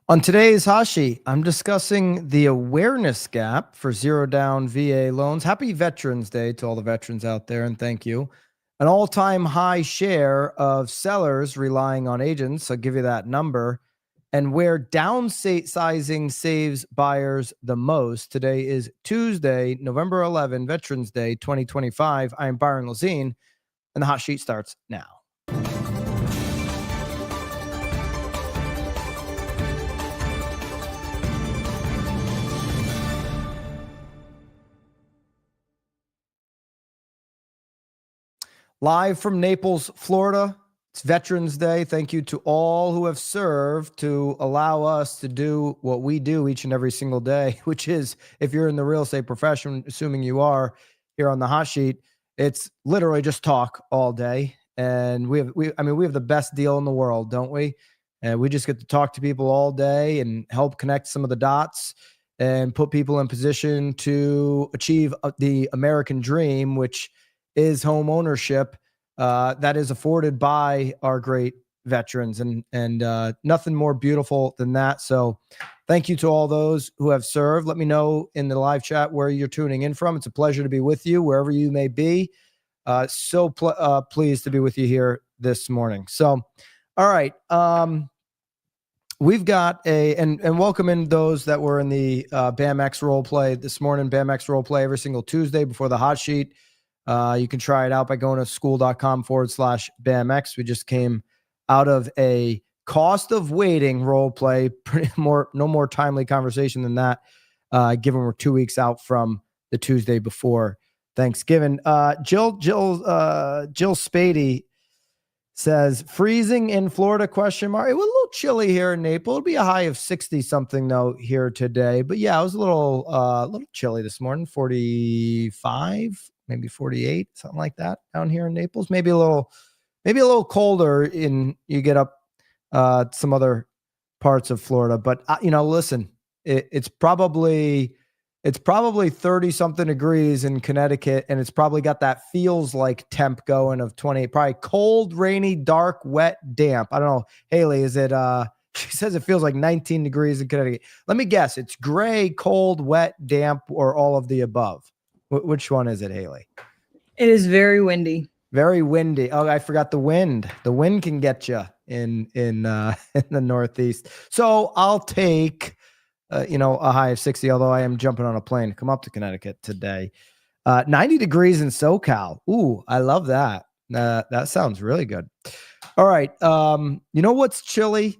On today's Hashi, I'm discussing the awareness gap for zero down VA loans. Happy Veterans Day to all the veterans out there, and thank you. An all time high share of sellers relying on agents. I'll give you that number. And where downsizing saves buyers the most. Today is Tuesday, November 11, Veterans Day 2025. I'm Byron Lazine, and the hot sheet starts now. Live from Naples, Florida. It's Veterans Day. Thank you to all who have served to allow us to do what we do each and every single day, which is, if you're in the real estate profession, assuming you are here on the hot sheet, it's literally just talk all day. And we have the best deal in the world, don't we? And we just get to talk to people all day and help connect some of the dots and put people in position to achieve the American dream, which is home ownership that is afforded by our great veterans, and nothing more beautiful than that. So thank you to all those who have served. Let me know in the live chat where you're tuning in from. It's a pleasure to be with you wherever you may be. Pleased to be with you here this morning. So, all right. We've got and welcome in those that were in the BAMX role play this morning. BAMX role play every single Tuesday before the hot sheet. You can try it out by going to school.com/BAMX. We just came out of a cost of waiting role play. No more timely conversation than that, given we're 2 weeks out from the Tuesday before Thanksgiving. Jill Spady says, freezing in Florida, question mark. It was a little chilly here in Naples. It'll be a high of 60 something though here today. But yeah, it was a little chilly this morning, 45, maybe 48, something like that down here in Naples. Maybe a little colder you get up some other parts of Florida. But listen, it's probably 30 something degrees in Connecticut, and it's probably got that feels like temp going of 28, probably cold, rainy, dark, wet, damp. I don't know. Haley, is it, she says it feels like 19 degrees in Connecticut. Let me guess. It's gray, cold, wet, damp, or all of the above. Which one is it, Haley? It is very windy. Very windy. Oh, I forgot the wind. The wind can get you in the Northeast. So I'll take, a high of 60, although I am jumping on a plane to come up to Connecticut today. 90 degrees in SoCal. Ooh, I love that. That sounds really good. All right. You know what's chilly?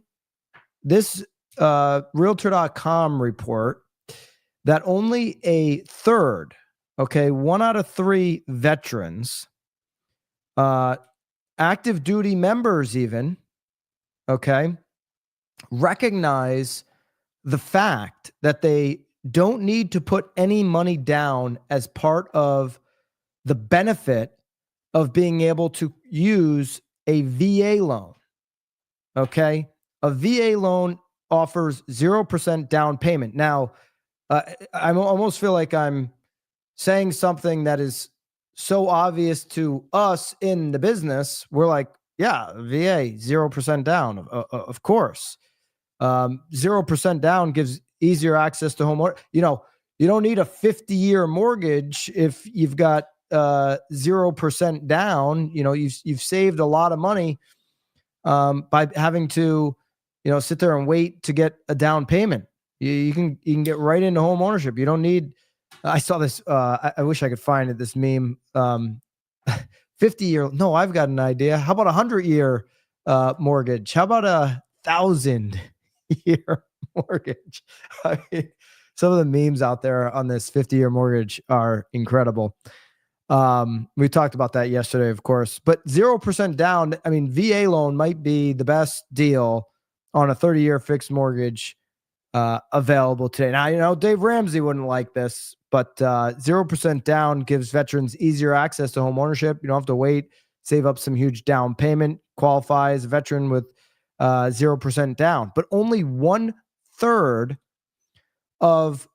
This Realtor.com report that only a third, 1 out of 3 veterans, active duty members even, recognize the fact that they don't need to put any money down as part of the benefit of being able to use a VA loan. A VA loan offers 0% down payment. Now, I almost feel like I'm saying something that is so obvious to us in the business. We're like, yeah, VA, 0% down, of course. 0% down gives easier access to home. You don't need a 50-year mortgage if you've got 0% down. You've saved a lot of money by having to sit there and wait to get a down payment. You can get right into home ownership. You don't need. I saw this. I wish I could find it. This meme. 50-year. No, I've got an idea. How about 100-year mortgage? How about 1,000-year mortgage? I mean, some of the memes out there on this 50-year mortgage are incredible. We talked about that yesterday, of course, but 0% down. I mean, VA loan might be the best deal on a 30-year fixed mortgage available today. Now, Dave Ramsey wouldn't like this, but 0% down gives veterans easier access to home ownership. You don't have to wait, save up some huge down payment, qualify as a veteran with 0% down. But only 1/3 of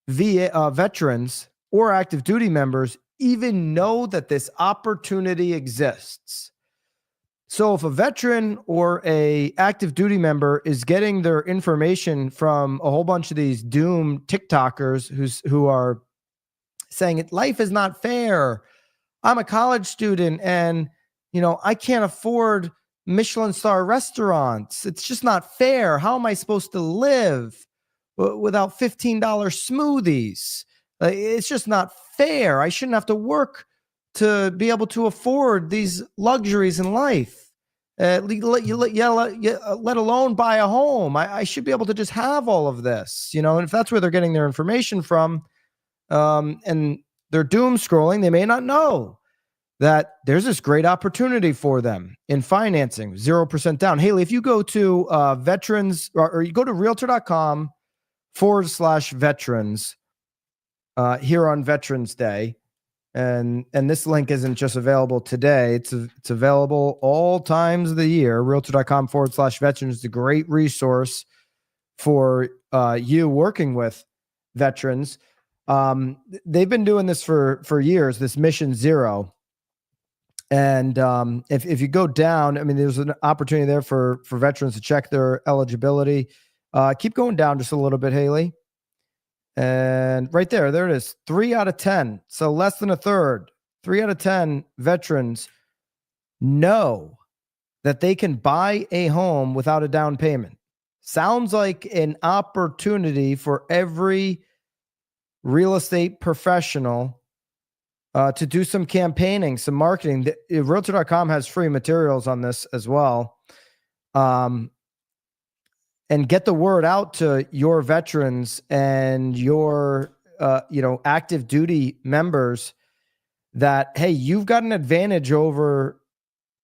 VA veterans or active duty members even know that this opportunity exists. So if a veteran or a active duty member is getting their information from a whole bunch of these doom TikTokers who are saying life is not fair. I'm a college student and I can't afford Michelin star restaurants. It's just not fair. How am I supposed to live without $15 smoothies? It's just not fair. I shouldn't have to work to be able to afford these luxuries in life. Let alone buy a home. I should be able to just have all of this, and if that's where they're getting their information from, and they're doom scrolling, they may not know that there's this great opportunity for them in financing, 0% down. Haley, if you go to veterans or you go to realtor.com/veterans here on Veterans Day, and this link isn't just available today, it's available all times of the year. Realtor.com/veterans is a great resource for you working with veterans. They've been doing this for years, this Mission Zero. And if you go down, I mean, there's an opportunity there for veterans to check their eligibility. Keep going down just a little bit, Haley. And right there it is. 3 out of 10. So less than a third. 3 out of 10 veterans know that they can buy a home without a down payment. Sounds like an opportunity for every real estate professional to do some campaigning, some marketing. Realtor.com has free materials on this as well. And get the word out to your veterans and your, active duty members that, hey, you've got an advantage over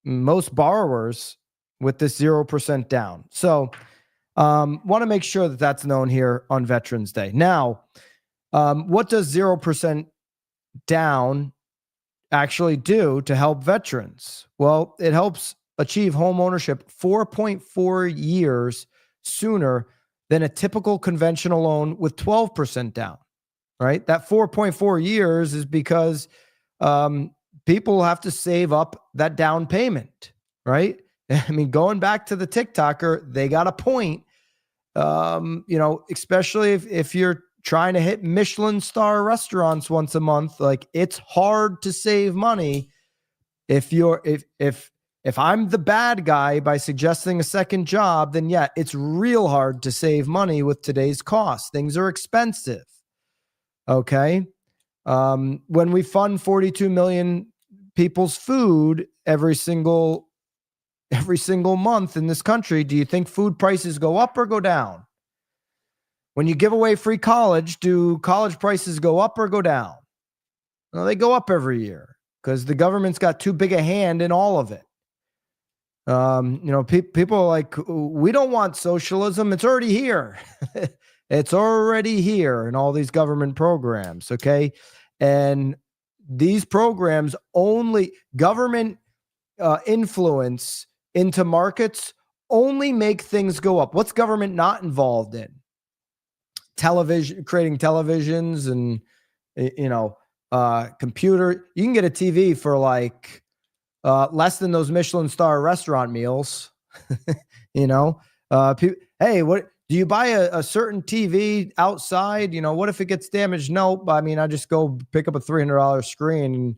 most borrowers with this 0% down. So want to make sure that that's known here on Veterans Day. Now, what does 0% down actually do to help veterans? Well, it helps achieve home ownership 4.4 years sooner than a typical conventional loan with 12% down, right? That 4.4 years is because people have to save up that down payment, right? I mean, going back to the TikToker, they got a point, especially if you're trying to hit Michelin star restaurants once a month. Like, it's hard to save money if I'm the bad guy by suggesting a second job. Then yeah, it's real hard to save money with today's costs. Things are expensive. Okay. When we fund 42 million people's food every single month in this country, do you think food prices go up or go down? When you give away free college, do college prices go up or go down? Well, they go up every year because the government's got too big a hand in all of it. People are like, we don't want socialism. It's already here. It's already here in all these government programs. Okay. And these programs, only government influence into markets, only make things go up. What's government not involved in? Television, creating televisions and, computer. You can get a TV for like less than those Michelin star restaurant meals. Hey, what do you buy a certain TV outside? What if it gets damaged? Nope. I mean, I just go pick up a $300 screen.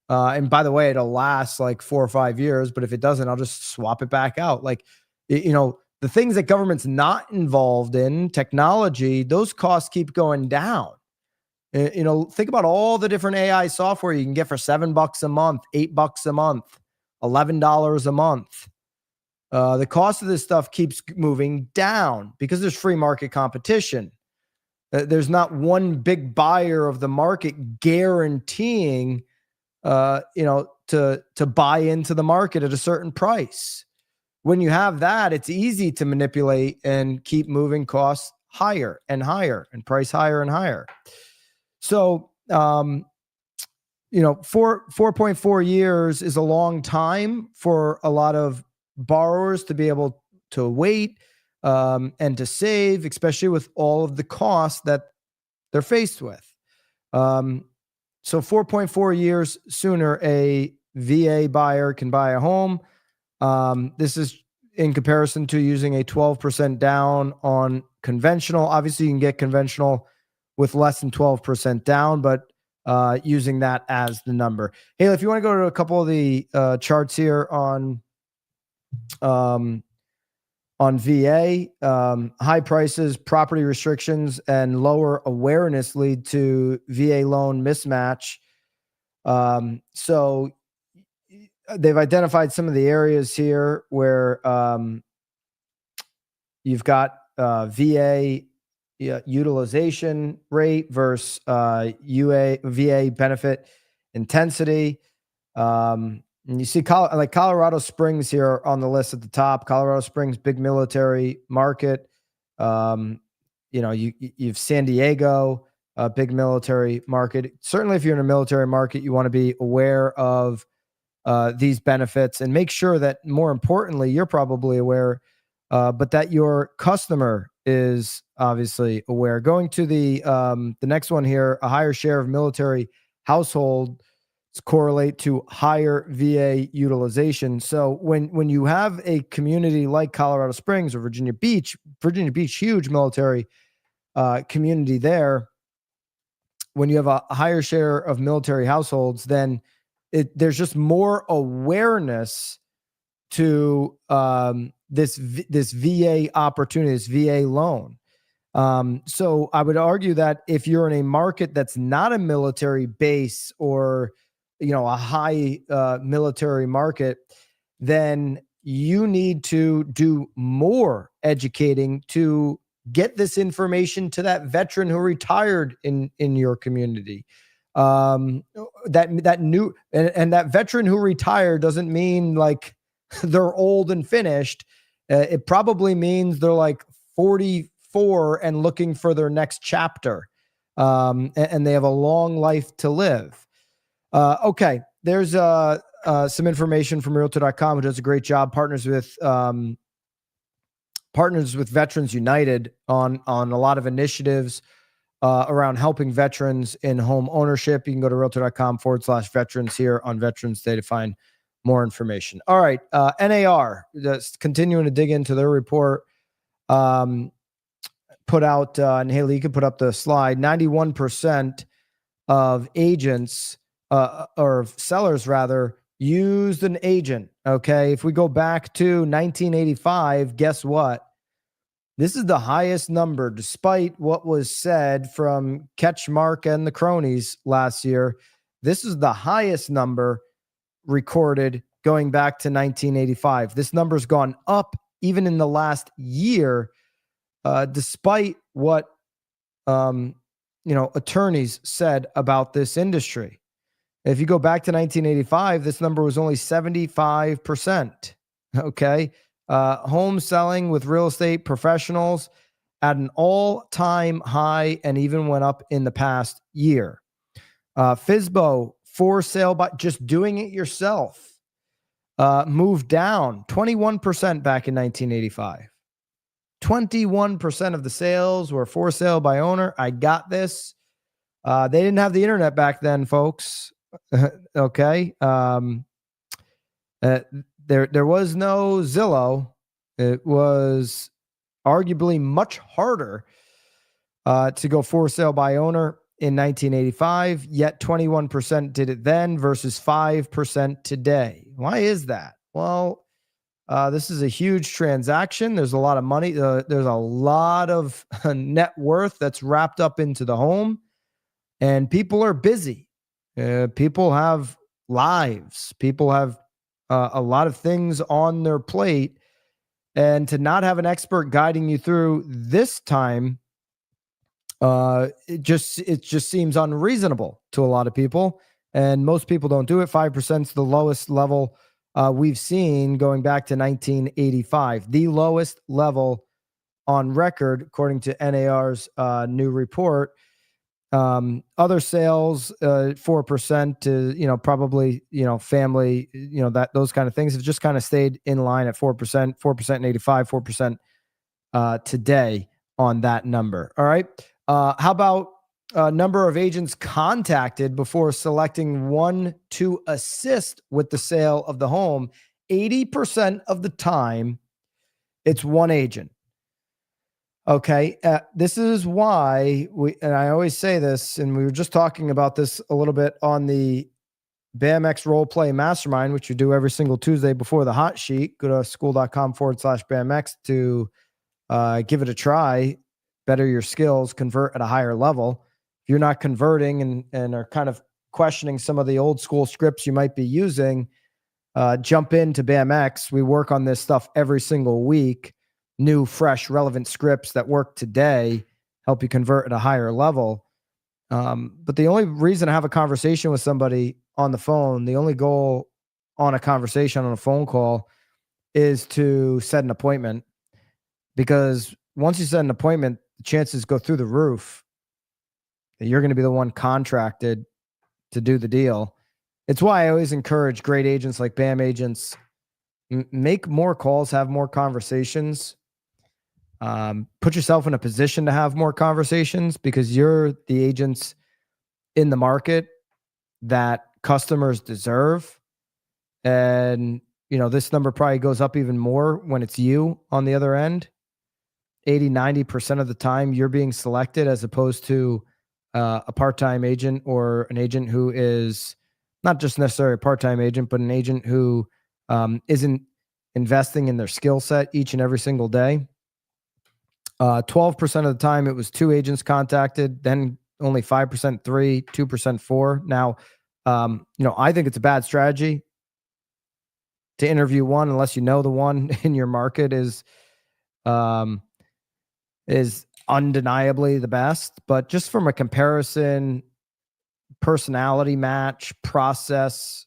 And by the way, it'll last like 4 or 5 years, but if it doesn't, I'll just swap it back out. Like, the things that government's not involved in, technology, those costs keep going down. Think about all the different AI software you can get for $7 a month, $8 a month, $11 a month. The cost of this stuff keeps moving down because there's free market competition. There's not one big buyer of the market guaranteeing, to buy into the market at a certain price. When you have that, it's easy to manipulate and keep moving costs higher and higher and price higher and higher. So, 4.4 years is a long time for a lot of borrowers to be able to wait and to save, especially with all of the costs that they're faced with. So 4.4 years sooner, a VA buyer can buy a home. This is in comparison to using a 12% down on conventional. Obviously, you can get conventional with less than 12% down, but using that as the number. Haley, if you want to go to a couple of the charts here on VA, high prices, property restrictions, and lower awareness lead to VA loan mismatch. So they've identified some of the areas here where you've got VA utilization rate versus VA benefit intensity. And you see like Colorado Springs here on the list at the top. Colorado Springs, big military market. You've San Diego, a big military market. Certainly, if you're in a military market, you want to be aware of these benefits and make sure that, more importantly, you're probably aware, but that your customer is obviously aware. Going to the next one here, a higher share of military households correlate to higher VA utilization. So when you have a community like Colorado Springs or Virginia Beach, huge military community there, when you have a higher share of military households, then there's just more awareness to this VA opportunity, this VA loan. So I would argue that if you're in a market that's not a military base or a high military market, then you need to do more educating to get this information to that veteran who retired in your community. That new and that veteran who retired doesn't mean like they're old and finished. It probably means they're like 44 and looking for their next chapter, and they have a long life to live. Okay, there's some information from Realtor.com, who does a great job. Partners with Veterans United on a lot of initiatives around helping veterans in home ownership. You can go to Realtor.com/veterans here on Veterans Day to find more information. All right, NAR, just continuing to dig into their report. Put out, and Haley, you can put up the slide. 91% of agents or sellers rather used an agent. Okay, if we go back to 1985, guess what? This is the highest number, despite what was said from Ketchmark and the cronies last year. This is the highest number recorded going back to 1985. This number's gone up even in the last year, despite what attorneys said about this industry. If you go back to 1985, this number was only 75%. Okay. Home selling with real estate professionals at an all-time high and even went up in the past year. FSBO, for sale by just doing it yourself, moved down 21% back in 1985. 21% of the sales were for sale by owner. I got this. They didn't have the internet back then, folks. Okay. There was no Zillow. It was arguably much harder to go for sale by owner in 1985, yet 21% did it then versus 5% today. Why is that? Well, this is a huge transaction. There's a lot of money. There's a lot of net worth that's wrapped up into the home, and people are busy. People have lives. People have a lot of things on their plate, and to not have an expert guiding you through this time, it just seems unreasonable to a lot of people, and most people don't do it. 5% is the lowest level we've seen going back to 1985, the lowest level on record, according to NAR's new report. Other sales, 4% to, probably, family, that those kind of things have just kind of stayed in line at 4% in 85, 4% today on that number. All right. How about number of agents contacted before selecting one to assist with the sale of the home? 80% of the time, it's one agent. Okay. This is why and I always say this, and we were just talking about this a little bit on the BAMX Role Play Mastermind, which we do every single Tuesday before the hot sheet. Go to school.com/BAMX to give it a try, better your skills, convert at a higher level. If you're not converting and are kind of questioning some of the old school scripts you might be using, jump into BAMX. We work on this stuff every single week. New, fresh, relevant scripts that work today help you convert at a higher level. But the only reason I have a conversation with somebody on the phone, the only goal on a conversation on a phone call is to set an appointment. Because once you set an appointment, the chances go through the roof that you're going to be the one contracted to do the deal. It's why I always encourage great agents like BAM agents, make more calls, have more conversations. Put yourself in a position to have more conversations because you're the agents in the market that customers deserve. And, this number probably goes up even more when it's you on the other end. 80-90% of the time you're being selected as opposed to a part-time agent or an agent who is not just necessarily a part-time agent, but an agent who isn't investing in their skill set each and every single day. 12% of the time it was 2 agents contacted, then only 5%, 3, 2%, 4. Now, I think it's a bad strategy to interview one unless you know the one in your market is undeniably the best. But just from a comparison, personality match, process,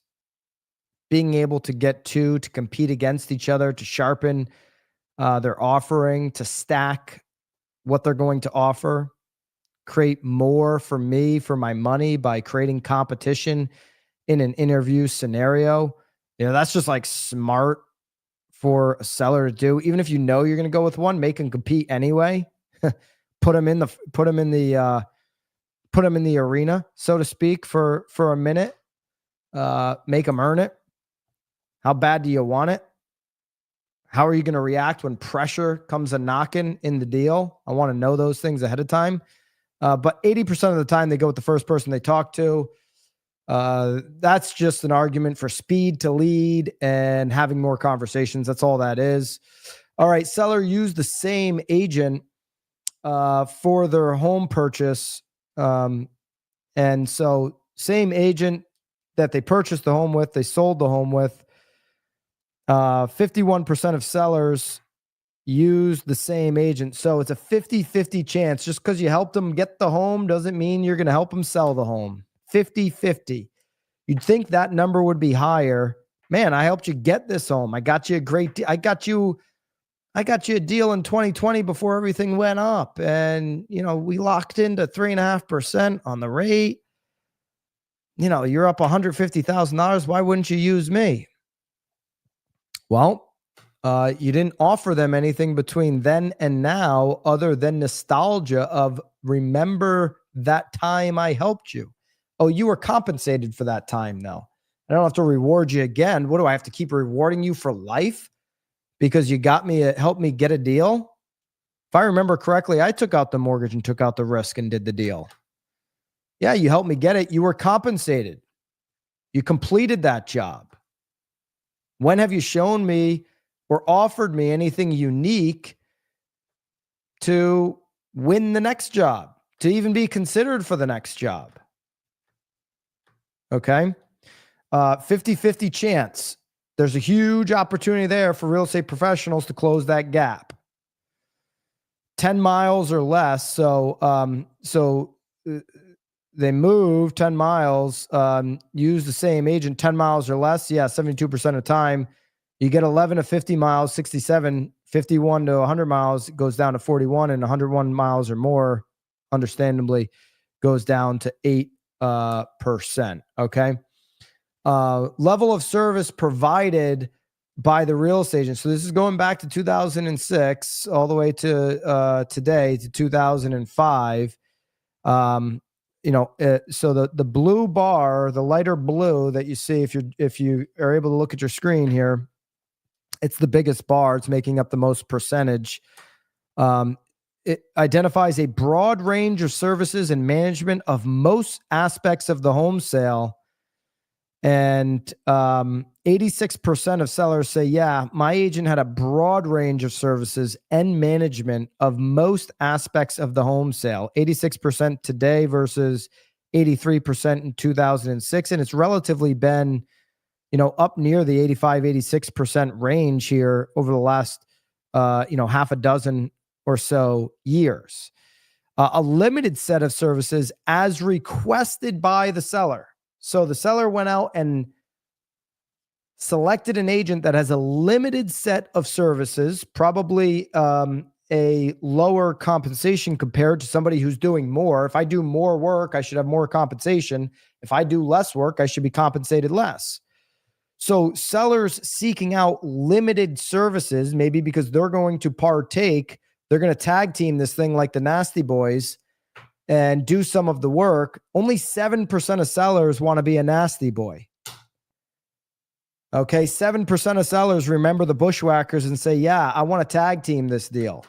being able to get two to compete against each other, to sharpen their offering, to stack what they're going to offer, create more for me, for my money by creating competition in an interview scenario. That's just like smart for a seller to do. Even if you're going to go with one, make them compete anyway. put them in the arena, so to speak, for a minute. Make them earn it. How bad do you want it? How are you going to react when pressure comes a knocking in the deal? I want to know those things ahead of time. But 80% of the time they go with the first person they talk to. That's just an argument for speed to lead and having more conversations. That's all that is. All right. Seller used the same agent for their home purchase. And so same agent that they purchased the home with, they sold the home with. 51% of sellers use the same agent. So it's a 50-50 chance. Just because you helped them get the home doesn't mean you're going to help them sell the home. 50-50. You'd think that number would be higher. Man, I helped you get this home. I got you a great deal. I got you a deal in 2020 before everything went up. And, we locked into 3.5% on the rate. You're up $150,000. Why wouldn't you use me? Well, you didn't offer them anything between then and now other than nostalgia of remember that time I helped you. Oh, you were compensated for that time, though. I don't have to reward you again. What do I have to keep rewarding you for life? Because you helped me get a deal? If I remember correctly, I took out the mortgage and took out the risk and did the deal. Yeah, you helped me get it. You were compensated. You completed that job. When have you shown me or offered me anything unique to win the next job, to even be considered for the next job? Okay. 50-50 chance. There's a huge opportunity there for real estate professionals to close that gap. 10 miles or less. So they move 10 miles, use the same agent 10 miles or less. Yeah, 72% of the time. You get 11 to 50 miles, 67, 51 to 100 miles goes down to 41, and 101 miles or more, understandably, goes down to 8%. Okay. Level of service provided by the real estate agent. So this is going back to 2006 all the way to today, to 2005. So the blue bar, the lighter blue that you see, if you are able to look at your screen here, It's the biggest bar. It's making up the most percentage. It identifies a broad range of services and management of most aspects of the home sale. And 86% of sellers say, yeah, my agent had a broad range of services and management of most aspects of the home sale. 86% today versus 83% in 2006. And it's relatively been, up near the 85, 86% range here over the last, half a dozen or so years. A limited set of services as requested by the seller. So the seller went out and selected an agent that has a limited set of services, probably a lower compensation compared to somebody who's doing more. If I do more work, I should have more compensation. If I do less work, I should be compensated less. So sellers seeking out limited services, maybe because they're going to partake, they're going to tag team this thing like the Nasty Boys and do some of the work. Only 7% of sellers want to be a nasty boy. Okay, 7% of sellers remember the Bushwhackers and say, yeah, I want to tag team this deal.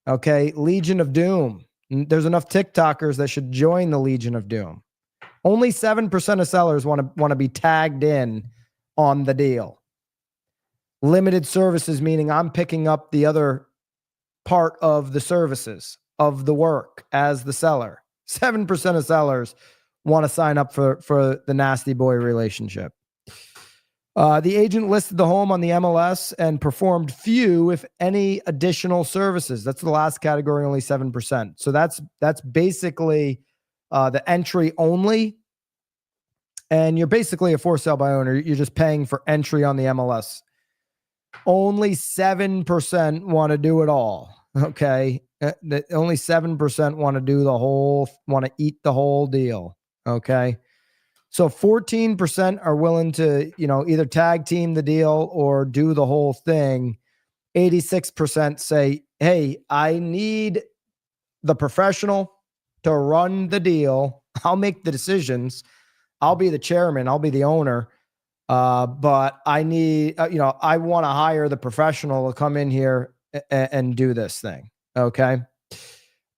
Okay, Legion of Doom. There's enough TikTokers that should join the Legion of Doom. Only 7% of sellers want to be tagged in on the deal. Limited services, meaning I'm picking up the other part of the services of the work as the seller. 7% of sellers want to sign up for the nasty boy relationship. The agent listed the home on the MLS and performed few, if any, additional services. That's the last category, only 7%. So that's basically the entry only. And you're basically a for sale by owner. You're just paying for entry on the MLS. Only 7% want to do it all. Okay. Only 7% want to eat the whole deal. Okay. So 14% are willing to, either tag team the deal or do the whole thing. 86% say, hey, I need the professional to run the deal. I'll make the decisions. I'll be the chairman. I'll be the owner. But I need, I want to hire the professional to come in here and do this thing. Okay.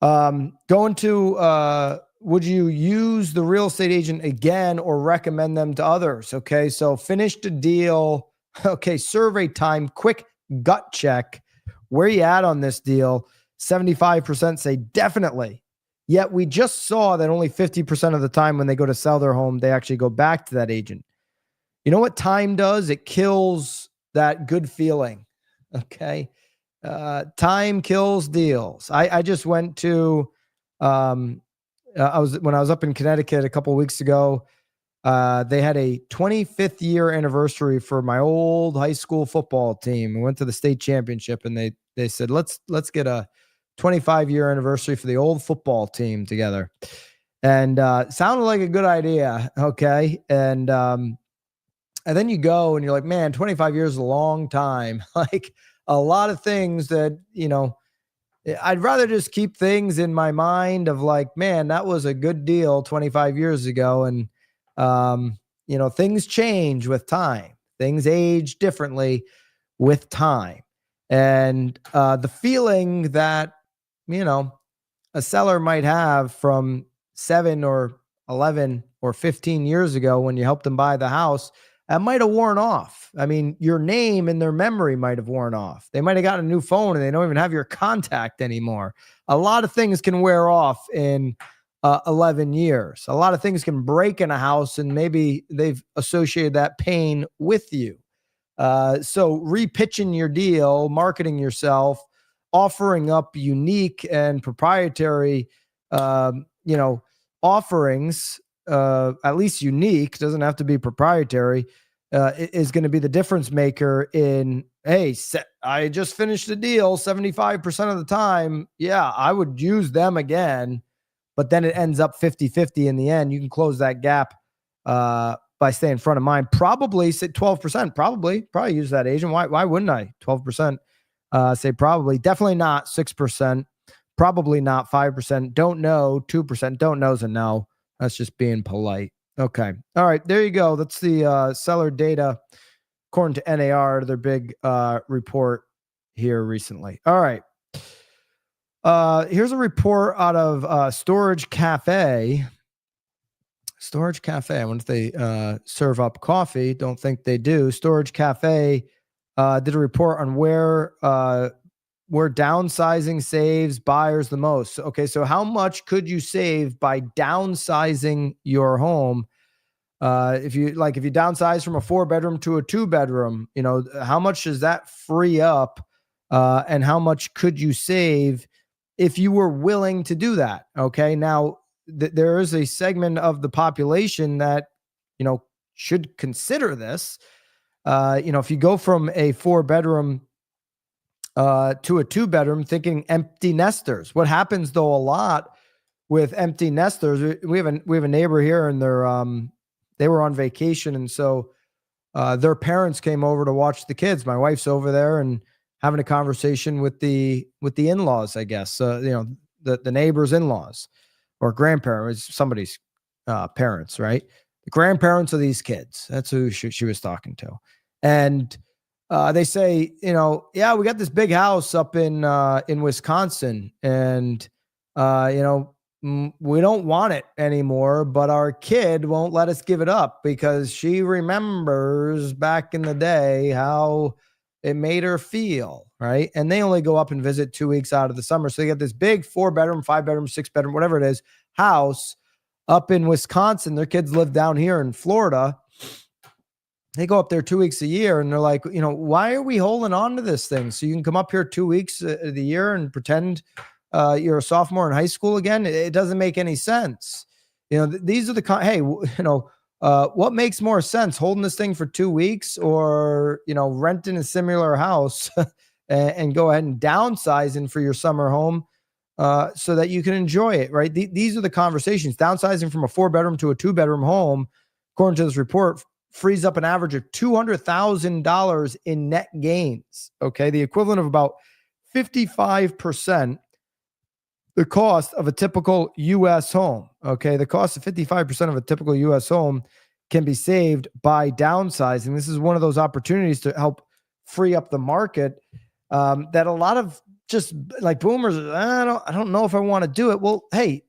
Going to, would you use the real estate agent again or recommend them to others? Okay. So finished a deal. Okay. Survey time, quick gut check. Where you at on this deal? 75% say definitely. Yet we just saw that only 50% of the time when they go to sell their home, they actually go back to that agent. You know what time does? It kills that good feeling. Okay. Time kills deals. I just went to, when I was up in Connecticut a couple of weeks ago, they had a 25th year anniversary for my old high school football team. We went to the state championship and they said, let's get a 25-year anniversary for the old football team together. And sounded like a good idea. Okay. And then you go and you're like, man, 25 years is a long time. Like a lot of things that, I'd rather just keep things in my mind of like, man, that was a good deal 25 years ago. And, things change with time. Things age differently with time. And the feeling that, a seller might have from 7 or 11 or 15 years ago when you helped them buy the house, that might have worn off. I mean, your name and their memory might have worn off. They might have gotten a new phone and they don't even have your contact anymore. A lot of things can wear off in 11 years. A lot of things can break in a house and maybe they've associated that pain with you. So repitching your deal, marketing yourself, offering up unique and proprietary, offerings, at least unique, doesn't have to be proprietary, is going to be the difference maker in, hey, I just finished the deal 75% of the time. Yeah, I would use them again, but then it ends up 50-50 in the end. You can close that gap by staying in front of mine. Probably say 12%, probably use that agent. Why wouldn't I? 12%, say probably, definitely not 6%, probably not 5%. Don't know, 2%. Don't know's a no. That's just being polite. Okay. All right. There you go. That's the seller data according to NAR, their big report here recently. All right. Here's a report out of Storage Cafe. Storage Cafe. I wonder if they serve up coffee. Don't think they do. Storage Cafe did a report on where downsizing saves buyers the most. Okay, so how much could you save by downsizing your home? If you downsize from a 4-bedroom to a 2-bedroom, how much does that free up? And how much could you save if you were willing to do that? Okay, now there is a segment of the population that should consider this. If you go from a 4-bedroom to a 2-bedroom, thinking empty nesters. What happens though a lot with empty nesters? We have a neighbor here, and they were on vacation, and so their parents came over to watch the kids. My wife's over there and having a conversation with the in-laws, I guess. The neighbor's in-laws or grandparents, somebody's parents, right? The grandparents of these kids. That's who she was talking to, and they say, yeah, we got this big house up in Wisconsin, and we don't want it anymore, but our kid won't let us give it up because she remembers back in the day how it made her feel, right? And they only go up and visit 2 weeks out of the summer. So they got this big 4-bedroom, 5-bedroom, 6-bedroom, whatever it is, house up in Wisconsin. Their kids live down here in Florida. They go up there 2 weeks a year, and they're like, why are we holding on to this thing? So you can come up here 2 weeks of the year and pretend you're a sophomore in high school again? It doesn't make any sense. These are the what makes more sense, holding this thing for 2 weeks or renting a similar house and go ahead and downsizing for your summer home so that you can enjoy it, right? These are the conversations. Downsizing from a 4-bedroom to a 2-bedroom home, according to this report, frees up an average of $200,000 in net gains. Okay, the equivalent of about 55% the cost of a typical U.S. home. Okay, the cost of 55% of a typical U.S. home can be saved by downsizing. This is one of those opportunities to help free up the market that a lot of just like boomers, I don't know if I want to do it. Well, hey,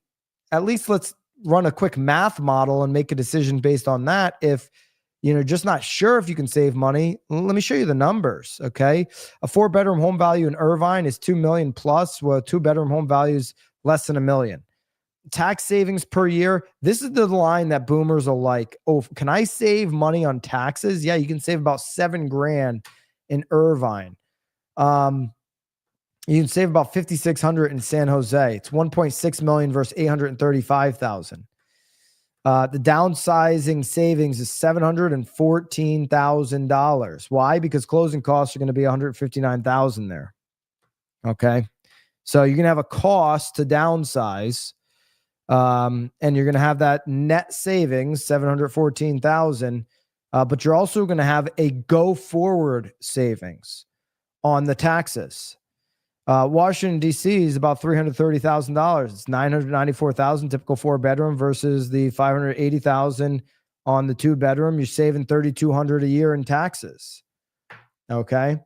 at least let's run a quick math model and make a decision based on that. If just not sure if you can save money, let me show you the numbers. Okay. A 4-bedroom home value in Irvine is $2 million plus. Well, a 2-bedroom home value is less than $1 million. Tax savings per year. This is the line that boomers are like, oh, can I save money on taxes? Yeah, you can save about $7,000 in Irvine. You can save about $5,600 in San Jose. It's $1.6 million versus $835,000. The downsizing savings is $714,000. Why? Because closing costs are going to be $159,000 there. Okay, so you're going to have a cost to downsize, and you're going to have that net savings $714,000. But you're also going to have a go forward savings on the taxes. Washington, D.C. is about $330,000. It's $994,000 typical 4-bedroom versus the $580,000 on the 2-bedroom. You're saving $3,200 a year in taxes. Okay.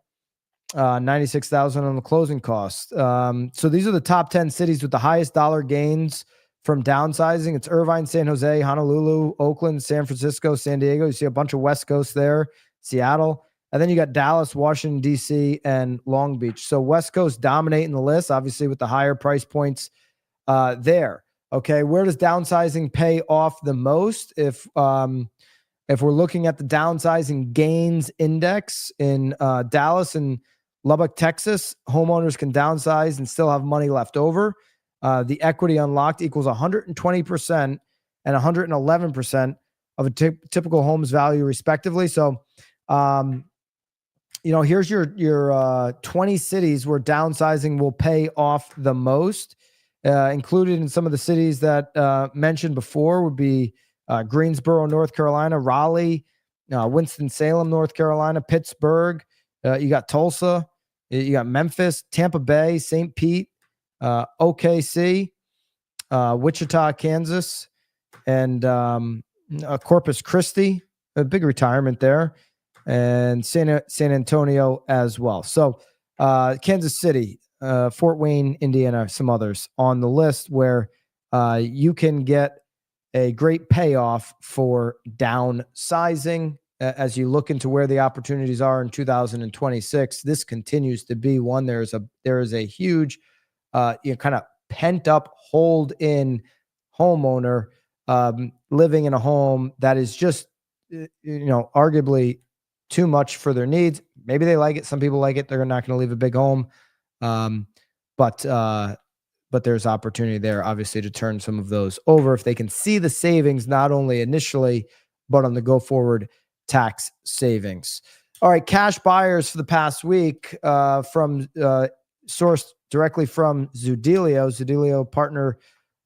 $96,000 on the closing costs. So these are the top 10 cities with the highest dollar gains from downsizing. It's Irvine, San Jose, Honolulu, Oakland, San Francisco, San Diego. You see a bunch of West Coast there, Seattle. And then you got Dallas, Washington, D.C., and Long Beach. So West Coast dominating the list, obviously with the higher price points there. Okay, where does downsizing pay off the most? If we're looking at the downsizing gains index in Dallas and Lubbock, Texas, homeowners can downsize and still have money left over. The equity unlocked equals 120% and 111% of a typical home's value, respectively. So, here's your 20 cities where downsizing will pay off the most. Included in some of the cities that mentioned before would be Greensboro, North Carolina, Raleigh, Winston-Salem, North Carolina, Pittsburgh. You got Tulsa, you got Memphis, Tampa Bay, St. Pete, OKC, Wichita, Kansas, and Corpus Christi, a big retirement there. and San Antonio as well. So Kansas City, Fort Wayne, Indiana, some others on the list where you can get a great payoff for downsizing as you look into where the opportunities are in 2026. This continues to be one. There is a huge kind of pent up hold in homeowner living in a home that is just arguably too much for their needs. Maybe they like it. Some people like it. They're not going to leave a big home. But there's opportunity there, obviously, to turn some of those over if they can see the savings, not only initially, but on the go forward tax savings. All right. Cash buyers for the past week from sourced directly from Zudilio, partner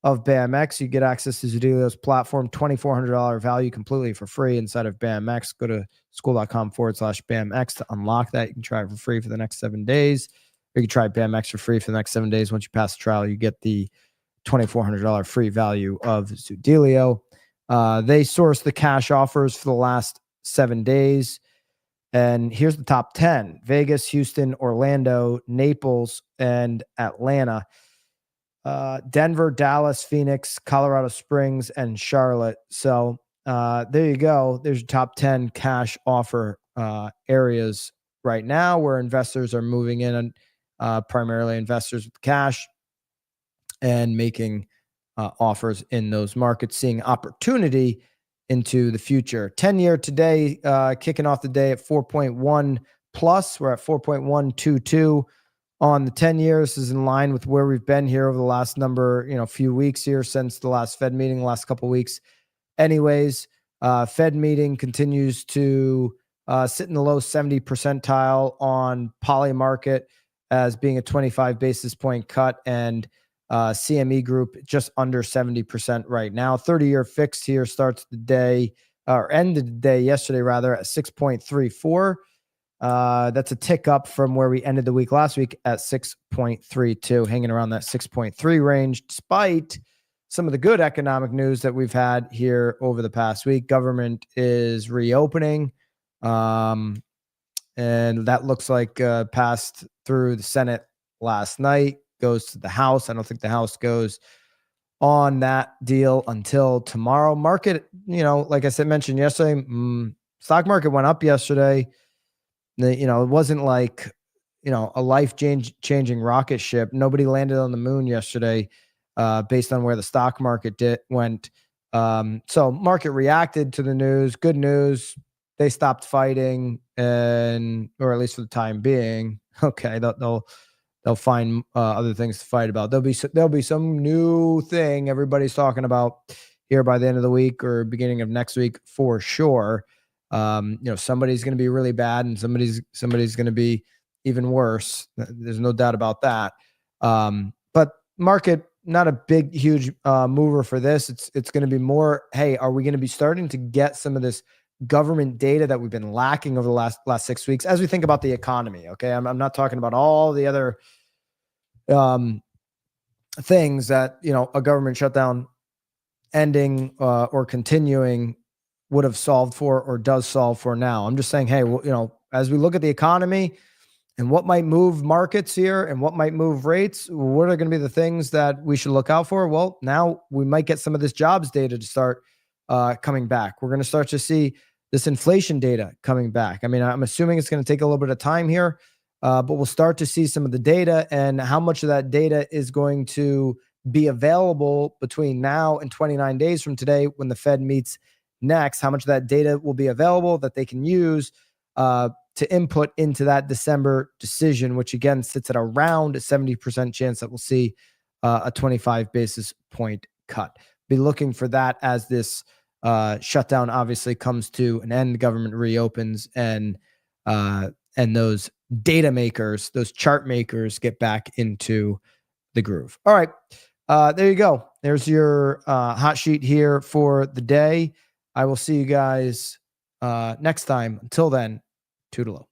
of BAMX. You get access to Zudilio's platform, $2,400 value completely for free inside of BAMX. Go to school.com/BAMX to unlock that. You can try it for free for the next 7 days. Or you can try BAMX for free for the next 7 days. Once you pass the trial, you get the $2,400 free value of Zudilio. They source the cash offers for the last 7 days. And here's the top 10: Vegas, Houston, Orlando, Naples, and Atlanta. Denver, Dallas, Phoenix, Colorado Springs, and Charlotte. So there you go. There's your top 10 cash offer areas right now where investors are moving in, and primarily investors with cash and making offers in those markets, seeing opportunity into the future. 10-year today, kicking off the day at 4.1 plus. We're at 4.122 on the 10 years. Is in line with where we've been here over the last few weeks here since the last Fed meeting, the last couple of weeks. Anyways, Fed meeting continues to sit in the low 70 percentile on poly market as being a 25 basis point cut, and CME group just under 70% right now. 30-year fixed here starts the day, or ended the day yesterday rather, at 6.34. That's a tick up from where we ended the week last week at 6.32, hanging around that 6.3 range, despite some of the good economic news that we've had here over the past week. Government is reopening, and that looks like passed through the Senate last night, goes to the House. I don't think the House goes on that deal until tomorrow. Market, like I said, mentioned yesterday, stock market went up yesterday. It wasn't like, a life-changing rocket ship. Nobody landed on the moon yesterday based on where the stock market went. So market reacted to the news. Good news. They stopped fighting, or at least for the time being. Okay, they'll find other things to fight about. There'll be some new thing everybody's talking about here by the end of the week or beginning of next week for sure. Somebody's going to be really bad, and somebody's going to be even worse. There's no doubt about that. But market, not a big, huge mover for this. It's going to be more, hey, are we going to be starting to get some of this government data that we've been lacking over the last 6 weeks as we think about the economy? Okay, I'm not talking about all the other things that a government shutdown ending or continuing would have solved for or does solve for now. I'm just saying, hey, as we look at the economy and what might move markets here and what might move rates, what are going to be the things that we should look out for? Well, now we might get some of this jobs data to start coming back. We're going to start to see this inflation data coming back. I mean, I'm assuming it's going to take a little bit of time here, but we'll start to see some of the data, and how much of that data is going to be available between now and 29 days from today when the Fed meets next. How much of that data will be available that they can use to input into that December decision, which again sits at around a 70% chance that we'll see a 25 basis point cut. Be looking for that as this shutdown obviously comes to an end. The government reopens, and those data makers, those chart makers, get back into the groove. All right, there you go. There's your hot sheet here for the day. I will see you guys next time. Until then, toodaloo.